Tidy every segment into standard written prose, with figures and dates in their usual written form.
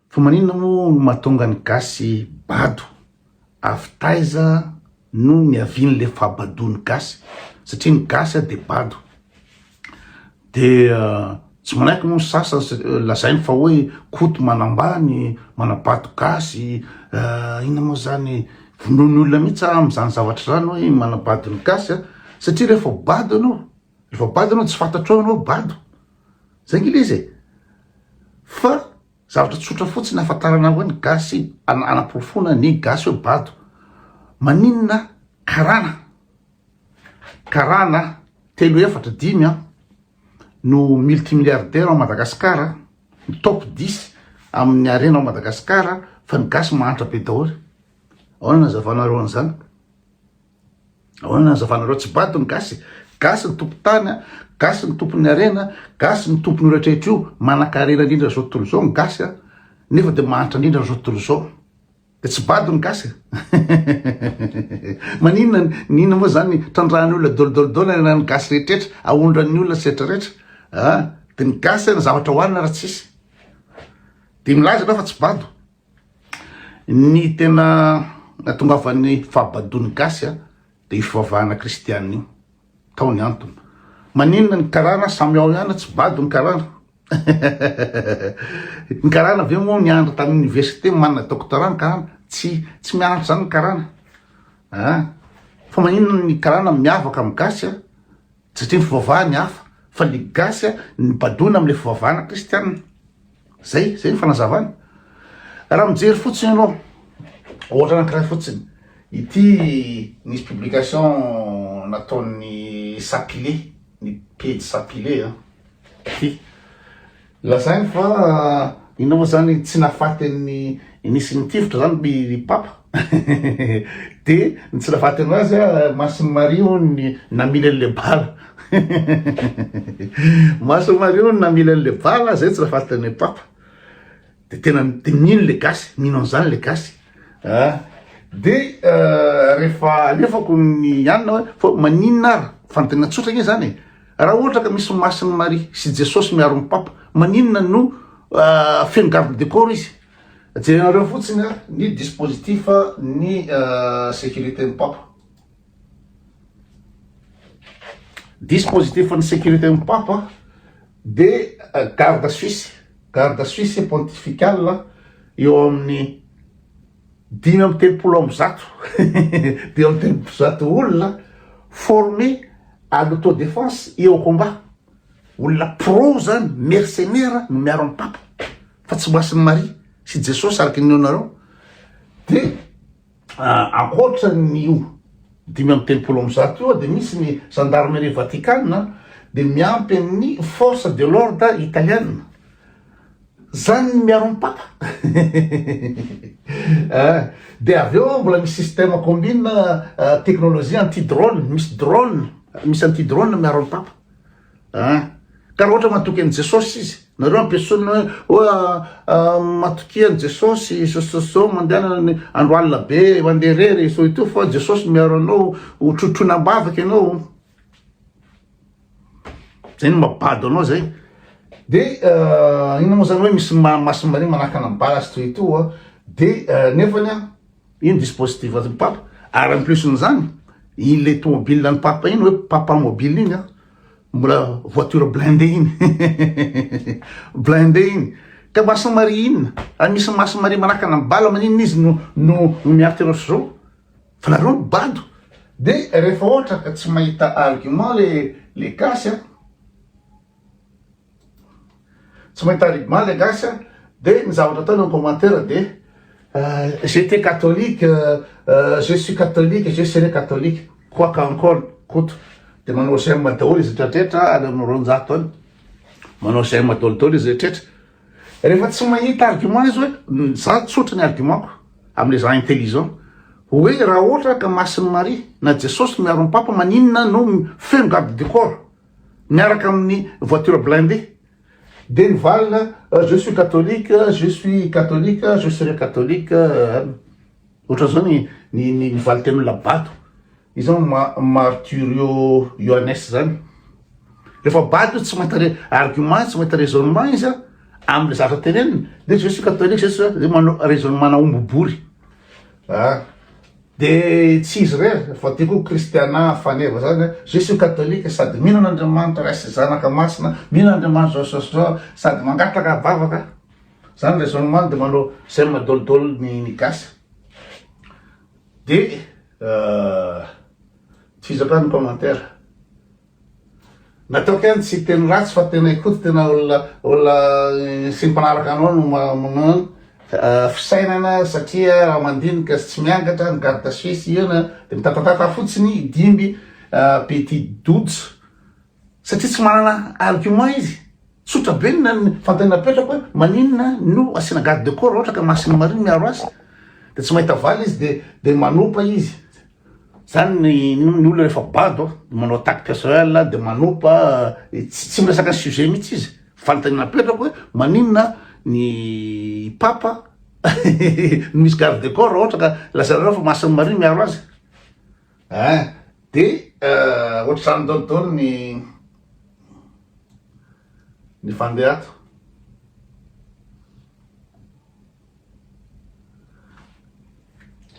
fa maninona moa no mahatonga ny gasy bado avitaiza no miavian'le fahabadony gasy satria ny gasy de bado de tsy manaiky moa sasa lazainy fa hoe koto manambany manabado gasy ina moa zany vonoiny olona mihitsy am'zany zavatra zany hoe manabado ny gasy satria rehefa bado anao tsy fantatrao anao bado zay ngila izy fa zavatra tsotra fotsiny afantarana hoe ny gasy anaporofona ny gasy hoe bado maninona karana 3-4-5 no multimilliardaire en Madagascar top 10 amin'ny arena en Madagascar fa ny gasy mahantra be daholo ahoana nazavanareo an'izany ahoana nazavanareo tsy bado ny gasy ny tompo tany gasy ny tompon'ny arena gasy ny tompon'ny rehetrarehetra io manan-karena indrindra zao tontolo zao ny gasy nefa de mahantra indrindra zao tontolo zao de tsy bado ny gasy maninona moa zany trandrahan'ny olona dolodolodolo ny gasy rehetrarehetra aondran'ny olona setrarehetra de ny gasy ny zavatra hoanina raha tsisy de milaza anao fa tsy bado ny tena natongavan'ny fahabadon'ny gasy de ifivavahana kristianina io taony antony maninona ny karana samy ao ihany tsy bado ny karana ny karana aveo moa niandra tamin'ny université manana doctorat ny karana tsy mianatra zany ny karana fa maninona ny karana miavaka amin'ny gasy satria ny fivavahany hafa fa le gasy ny badona am'le fivavahana kristianina zay ny fanazavana raha mijery fotsiny ianao ohatra anankiray fotsiny ity nisy publication nataon'ny Sapilé ny page Sapilé ty lazainy fa ina moa zany tsy nafaty nisy nitifitra zany ny papa de ny tsy nafaty anazy Masony Mario namily an'le bala Masony Mario namily an'le bala zay tsy nafaty an'le papa de tena de mino le gasy mino an'izany le gasy de rehefa alefako ny anina fa maninona ary fantena tsotra iny zany raha ohatra ka misy Masony Marie sy Jesosy miaro ny papa maninona no feno garde de corps izy jerenareo fotsiny ny dispositif ny sécurité ny papa dispositif ny sécurité ny papa de garde suisse pontificale eo amin'ny 5-10 olona formé à l'autodéfense et au combat olona pro zany mercenaire no miaro amin'ny papa fa tsy Masony Marie sy Jesosy araky ny nareo de ankoatra n'io 5-10 io de misy ny gendarmerie vaticane de miampy amin'ny force de l'ordre italienne zany miaro amin'ny papa de aveo mbola misy système combine technologie anti-drone misy anti-drone miaro amin'ny papa ka raha ohatra matoky an'i Jesosy izy nareo ampiasaina hoe matoky an'i Jesosy so mandehanany andro alina be mandeha rery so ito fa Jesosy miaro anao ho trotrona-bavaka ianao zay no mabado anao zay de ina moa zany hoe misy Masony Marie manahaka amin'ny balasy toy ito de nefany ino dispositif ny papa ary en plus n'zany ile tomobile ny papa iny hoe papa mobile iny mbola voiture blindé iny blindé iny ka Masony Marie iny misy Masony Marie manahaka amin'ny bala maninona izy no miaritra anao zao fa nareo bado de rehefa ohatra ka tsy mahita argument le gasy tsy mahita argument le gasy de ny zavatra ataony en commentaire de j'étais catholique je suis catholique je serai catholique quoique encore koto de manao serment daholo izy rehetrarehetra any amin'ny roanjato any manao serment daholo izy rehetrarehetra rehefa tsy mahita argument izy hoe za tsotra ny argumentko am'le gens intelligent hoe raha ohatra ka Masony Marie na Jesosy miaro amin'ny papa maninona no feno garde du corps miaraka amin'ny voiture blindée de ny valina je suis catholique je serai catholique ohatra zao ny valy ten'olona bado izy Marturio Ioannes zany rehefa bado tsy mahita argument tsy mahita raisonnement izy am'le zavatra tenenina de je suis catholique zay manao raisonnement omby bory de tsy izy rery fa ty koa kristiana faneva zany je suis catholique sady mihinana Andriamanitra rasy zanaka masina mihinana Andriamanitra zao sady mangatraka bavaka zany raisonnement de manao zay madolodolo ny gasy de fizaka ny commentaire natao kany tsy teny ratsy fa tena ikoty tena olona sy mpanaraka anao no fisainana satria raha mandinika tsy miangatra ny garde suisse iona de mitatatata fotsiny dimby petit doute satria tsy manana argument izy sotra be na fantany napetraka hoe maninona no asiana garde de corps ohatra ka masina mariny miaro azy de tsy mahita valy izy de manopa izy zany ny olona rehefa bado manao attaque personnel de manopa tsy miresaka ny sujet mihitsy izy fantany napetraka hoe maninona ny papa misy garde de corps ohatra ka lazareo fa masina mariny miaro azy de ohatrany dolodolo ny fandehato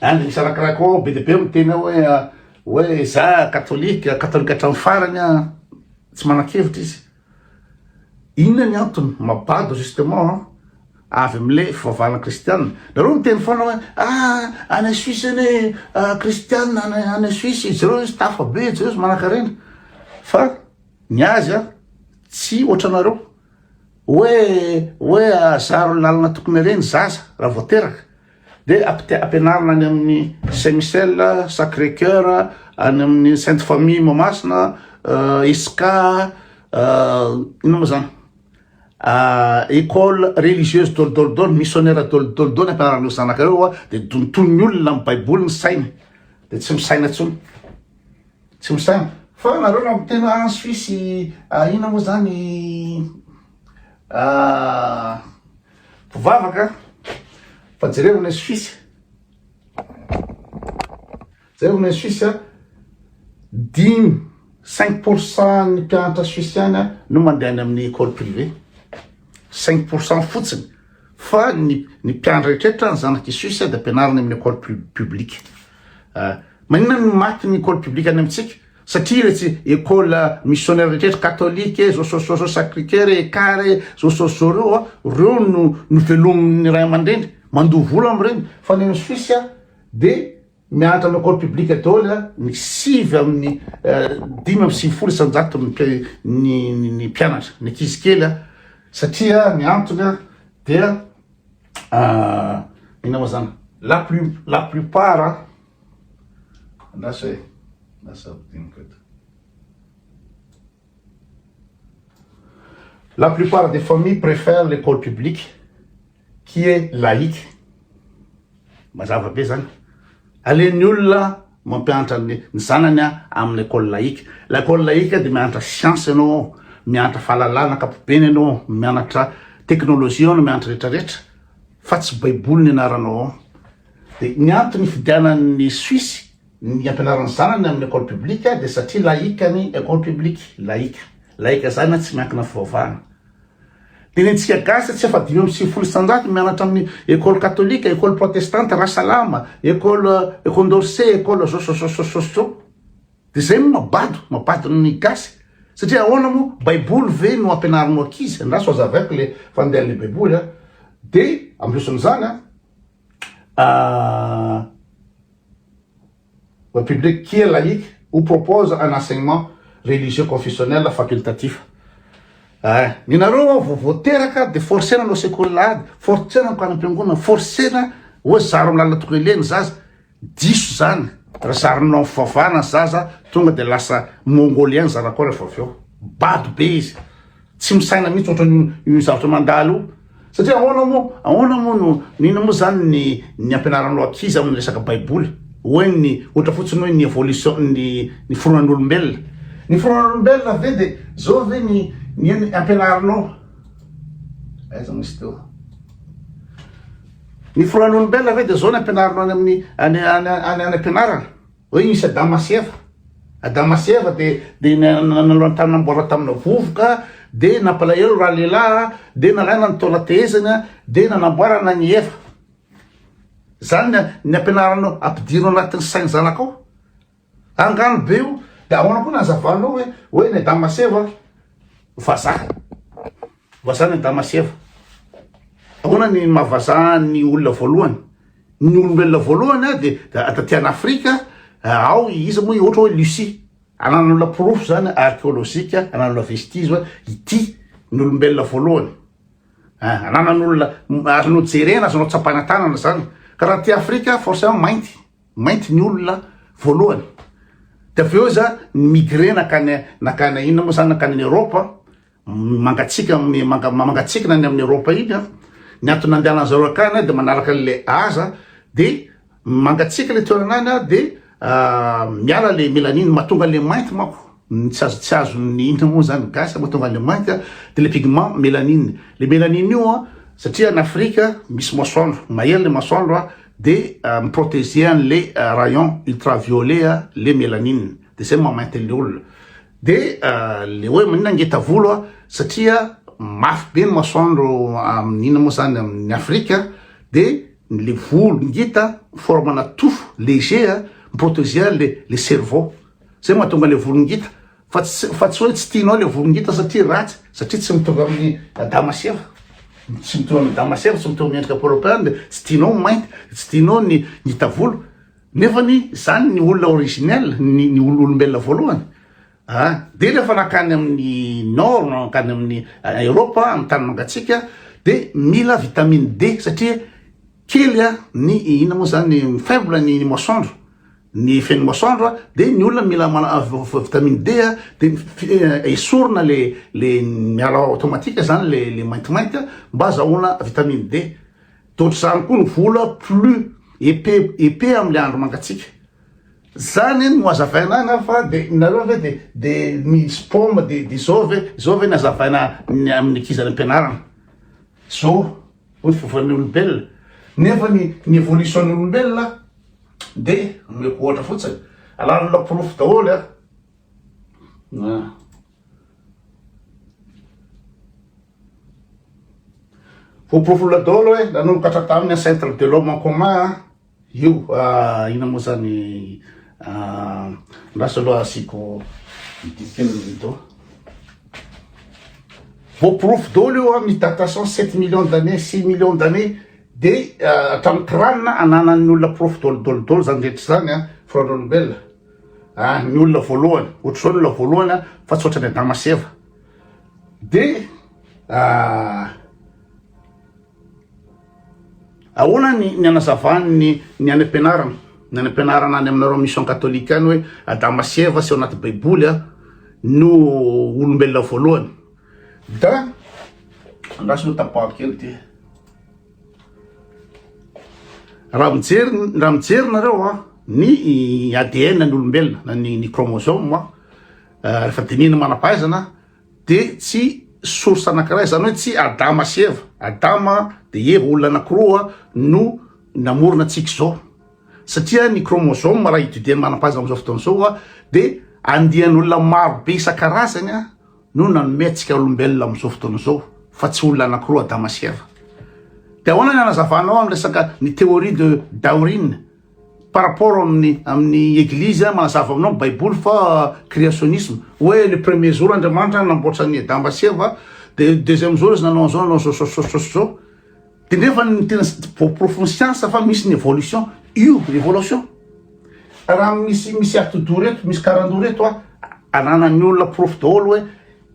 any misy arakiraka ao be de be miteny hoe za katolika hatramy farany tsy manan-kevitra izy inona ny antony mabado justement avy amle fivavahana kristianina nareo miteny foana hoe any Suisse ane kristianina any Suisse izy reo izy tafa be izy manakarena fa ny azy tsy ohatranareo hoe zaro lalana tokony reny zaza raha voateraka de ampianarina any amin'ny Saint Michel Sacré Cœur any amin'ny Sainte Famille Momasina Iska ino moa zany école religieuse dolodolodolo missionnaire dolodolodolo ampianarana zanakareo de tonton'ny olona amin'ny baiboly ny sainy de tsy misaina tsony tsy misaina fa nareo na mitena en Suisse ina moa zany mpivavaka fa jerevana Suisse jerevana Suisse 5% ny mpianatra suissiana no mandeha any amin'ny école privée 5% fotsiny fa ny mpianatra rehetraretra ny zanaky Suisse de ampianarana amin'ny école publique maninona no maty ny école publique any amitsika satria retsy école missionnaire rehetraretra catholique zao Sacré-Cœur ekare zao reo no velominy ray aman-dreny mandovola am'ireny fa ny Suisse de mianatra amin'ny école publique daholo ny 5 amin'ny 5 isanjato ny mpianatra ny ankizy kely satria ny antony dia ina moa zany la plupart la plupart des familles préfèrent l'école publique qui est laïque mazava be zany aleny olona mampianatra ny zanany amin'ny école laïque l'école laïque de mianatra science anao mianatra fahalalana kapobeny anao mianatra teknolojia anao mianatra rehetrarehetra fa tsy baiboly ny anaranao de ny antony fidianan'ny Suisse ny ampianarany zanany amin'ny école publique de satria laïque ny école publique laïque zany tsy miankina fivavahana de nentsika gasy tsy afa 5 isanjato mianatra amin'ny école catholique école protestante Rasalama école Condorcet école zo de zay mabado ny gasy satria ahoana mo baiboly ve no ampianaranao ankizy andraha so azavaiko le fandehan'le baiboly de ampioson'izany le public qui est laïque ou propose un enseignement religieux confessionnel facultatif ny nareo voateraka de forcena anao sekoly ady forcena ko any am-piangonana forcena hoe zaro amin'ny lalana tokony ileny zaza diso zany raha zaronao fivavahana zaza tonga de lasa mongolien zanako rehefa avy eo bado be izy tsy misaina mihitsy ohatran'io zavatra mandalo satria ahoana mo no nina moa zany ny ampianaranao ankizy amin'ny resaka baiboly hoe ny ohatra fotsiny hoe ny évolution ny foronan'olombelona ny foronan'olombelona ve de zao ve ny ampianaranao aiza misy teo ny foronan'olombelona ve de zao ny ampianaranao any ampianarana hoe misy Adama sy Eva de naloany tany namboara tamina vovoka de nampalahelo raha lehilahy de nalaina ny taona tehezana de nanamboarana ny eva zany ny ampianaranao ampidirao anatin'ny sainy zanakao angano be io de ahoana koa nazavanao hoe ny damaseva vazaha ny damaseva ahoana ny mahavazaha ny olona voalohany ny olombelona voalohany de taty an'Afrika ao izy moa ohatra hoe Lucie anan'olona porofo zany archéologique anan'olona vestige hoe ity ny olombelona voalohany anan'olona azonao jerena azonao tsapana tanana zany ka raha ty Afrika forcément mainty ny olona voalohany de aveo za migré nakany ino moa zany nakany Europa mangatsikina ny amin'ny Europa iny ny antony nandehanany zareo akany de manaraka le aza de mangatsika le toeranany de miala le mélanine mahatonga le mainty mako tsy azony ino moa zany gasy mahatonga le mainty de le pigment mélanine le mélanine io satria en Afrika misy masoandro mahely le masoandro de miprotéger an'le rayon ultraviolet le mélanine de zay mamainty le olona de le hoe manina ngeta volo satria mafy be ny masoandro amin'ino moa zany amin'ny Afrika de le volo ngita formana tofo léger miprotéger le cerveau zay mahatonga le volo ngita fa tsy hoe tsy tianao le volo ngita satria ratsy satria tsy mitovy amin'ny damaseva tsy mitovy amin'ny damaseva tsy mitovy miendrika européenne de tsy tianao mainty tsy tianao ny ngita volo nefany zany ny olona originel ny olombelona voalohany de rehefa nakany amin'ny nord nakany amin'ny Europa amin'ny tany mangatsika de mila vitamine D satria kely ny ina moa zany faible ny masoandro ny fen'ny masoandro de ny olona mila vitamine D de esorina le miala automatique zany le maintimainty mba azahoana vitamine D totra zany koa ny vola plus épais am'le andro mangatsika zany no azavaina fa de nareo de misy pomme de zao ve nazavaina amin'ny akizany ampianarana zao hoe fovan'ny olombelona nefa ny évolution ny olombelona de meko ohatra fotsiny alan'olona porofo daholo porofo daholo hoe nanomboka tamin'ny centre de l'homme en commun io ina moa zany raha aloha asiko midikeny porofo daholo io misy datation 7 millions d'années 6 millions d'années de tamin'ny kiranina ananan'ny olona porofo daholo zany rehetra zany firan'olombelona ny olona voalohany ohatra zao ny olona voalohany fa tsy ohatra ny damaseva de ahoana ny anazavany ny any ampianarana any aminareo mission catholique any hoe damaseva sy ao anaty baiboly no olombelona voalohany da andrasy no tapaha kely ty raha mijery nareo ny ADN ny olombelona ny chromosome rehefa dinihina manampahaizana de tsy source anankiray zany hoe tsy Adama sy Eva Adama de Eva olona anankiroa no namorona antsika zao satria ny chromosome raha itudeny manampahaizana am'izao fotoana zao de andian'olona maro be isan-karazany no nanome antsika olombelona am'izao fotoana zao fa tsy olona anankiroa Adama sy Eva de ahoana ny anazavanao amin'ny resaka ny théorie de Darwin par rapport amin'ny église manazava aminao baiboly fa créationnisme hoe le premier jour Andriamanitra namboatra ny Adama sy Eva de deuxième jour izy nanao zao de nefa ny tena profond science fa misy ny évolution évolution raha misy atodo reto misy karandou reto ananan'ny olona profo daholo hoe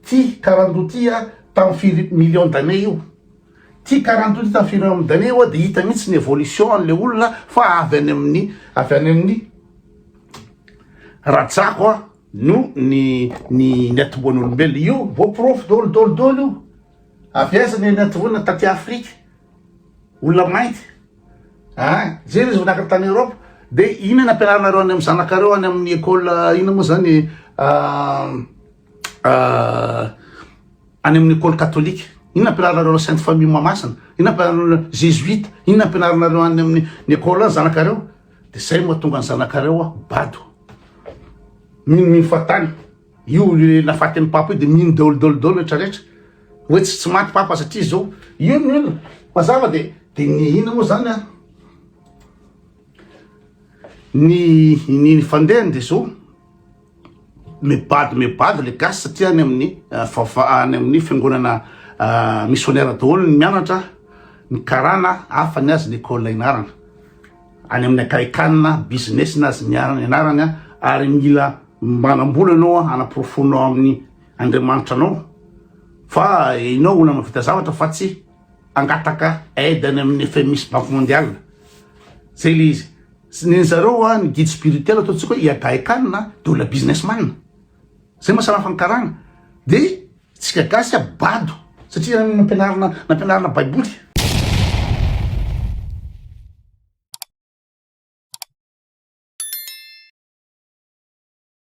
ty karandou ty tamin'ny firy millions d'années io ty karandou ty tamin'ny firy millions d'années io de hita mihitsy ny évolution an'le olona fa avy any amin'ny rajako no ny atomboan'olombelona io vo profo daholo io avy aiza ny atovoana taty Afrika olona mainty jery izy vonaka tany Europe de ina nampianaranareo any amin'ny zanakareo any amin'ny école ina moa zany any amin'ny école catholique ina nampianaranareo Sainte Famille Mamasina ina nampianaranareo jésuite ina nampianaranareo any amin'ny école any zanakareo de zay mahatonga ny zanakareo bado mifatany io nafaty amin'ny papa io de mino daolodolodolo rehetrarehetra hoe tsy maty papa satria zao io ny olona mazava de ny ina moa zany a ny fandehany de zao mibady le gasy satria any amin'ny any amin'ny fiangonana missionnaire daholo ny mianatra ny karana hafa ny azy l'école inarana any amin'ny akaikanina business na azy nianarana ary mila manambola anao anaprofonao amin'ny Andriamanitra anao fa inao olona mavita zavatra fa tsy angataka aide any amin'ny FMI Banque mondiale zay le izy ny zareo ny guide spirituel ataontsika hoe iagaikanina de olona businessman zay mahasamihafa ny karana de tsika gasy bado satria nampianarana baiboly